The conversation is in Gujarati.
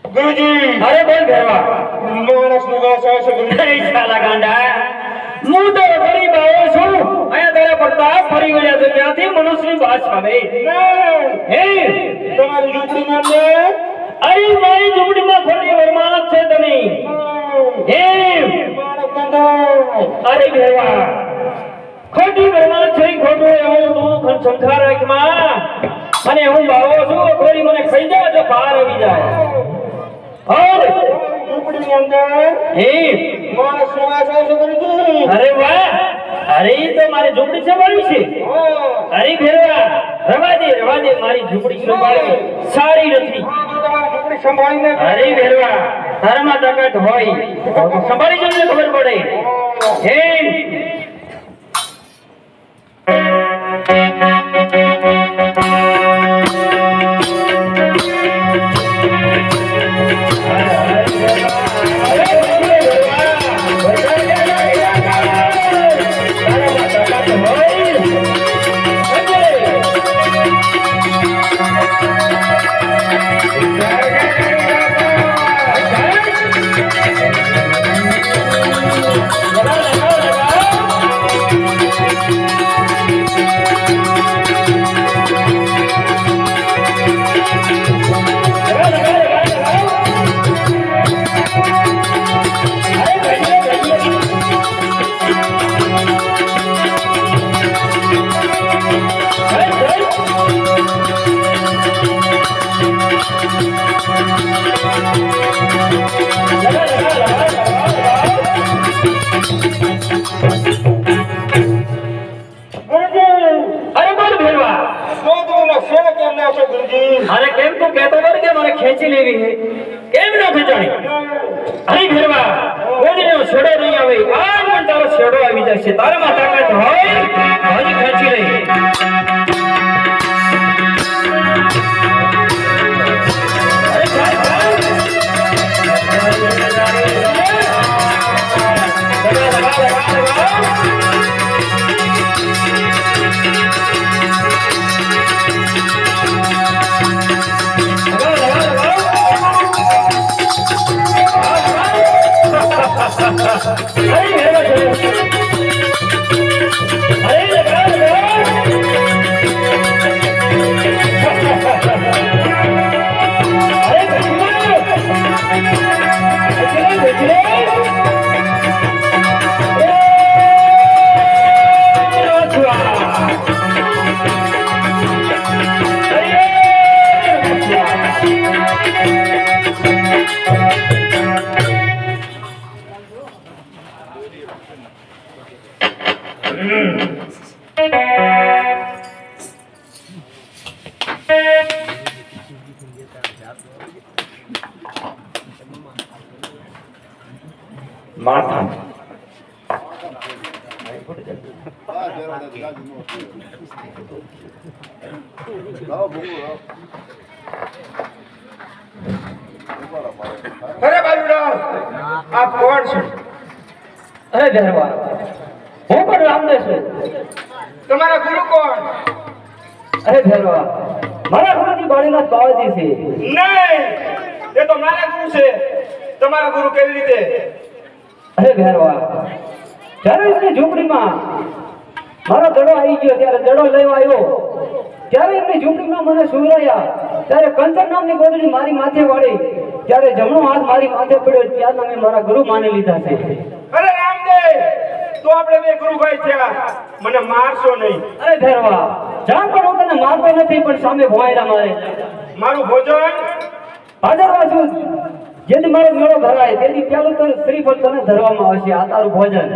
गुरुजी अरे बोल घरवा मानस नुगासा છે ગુરુજી શાલા ગાંડા હું તો ગરીબ આવ્યો છું અહીંયા તારા પ્રતાપ ફરી વળ્યા છે ત્યાંથી મનુષ્યની વાત આવે હે તમારી ઝૂંપડીમાં ને અરે મારી ઝૂંપડીમાં ખોટી વરમાનત છે તમે હે માણસ ગંધો અરે ઘરવા ખોટી વરમાનત છે ખોટો એવું તું સંસાર રાખમાં અને હું બાવો છું થોડી મને ખાઈ જાય તો બહાર આવી જાય और ઝૂંપડીની અંદર हे માણસ નુગાસા છે ગુરુજી अरे वाह अरे ये तो मारी झोपड़ी से बड़ी છે अरे ઘેરવા રવા દે મારી ઝૂંપડી સંભાળવી સારી નથી તમારી ઝૂંપડી સંભાળીને અરે ઘેરવા તારામાં તાકાત હોય સંભાળી જો ને ખબર પડે હે अरे केम तू कहतो बर के मारे खेची लेवी है केम न खेचाणी अरे घरवा ઓદીનો છેડો નહીં આવે આજ પણ તારો છેડો આવી જશે તારામાં તાકાત હોય હજી ખેંચી લે माथा અરે બાલુડા આપ કોણ છો अरे घरवा હું પણ રામદેવ છું તમારા ગુરુ કોણ અરે ઘરવા મારા ગુરુજી બાળીનાથ બાવાજી છે નહીં એ તો મારા ગુરુ છે તમારા ગુરુ કેવી રીતે અરે ઘરવા જ્યારે એની ઝૂંપડીમાં મારો દડો આવી ગયો ત્યારે દડો લેવા આવ્યો ત્યારે એમની ઝૂંપડીમાં મને સુવરાયા, ત્યારે કંચન નામની ગોદડી મારી માથે વાળી, ત્યારે જમણો હાથ મારી માથે પડ્યો, ત્યારના મેં મારા ગુરુ માની લીધા છે. અરે રામદેવ, તો આપણે બે ગુરુભાઈ થયા, મને મારશો નહીં. અરે ભેરવા, જાણ પણ હું તને મારતો નથી, પણ સામે ભોંયરા મારે. મારું ભોજન હાજરવા છું, જેથી મારો મેળો ભરાય તેથી પેલું તો શ્રીફળ તને ધરવામાં આવશે. આ તારું ભોજન.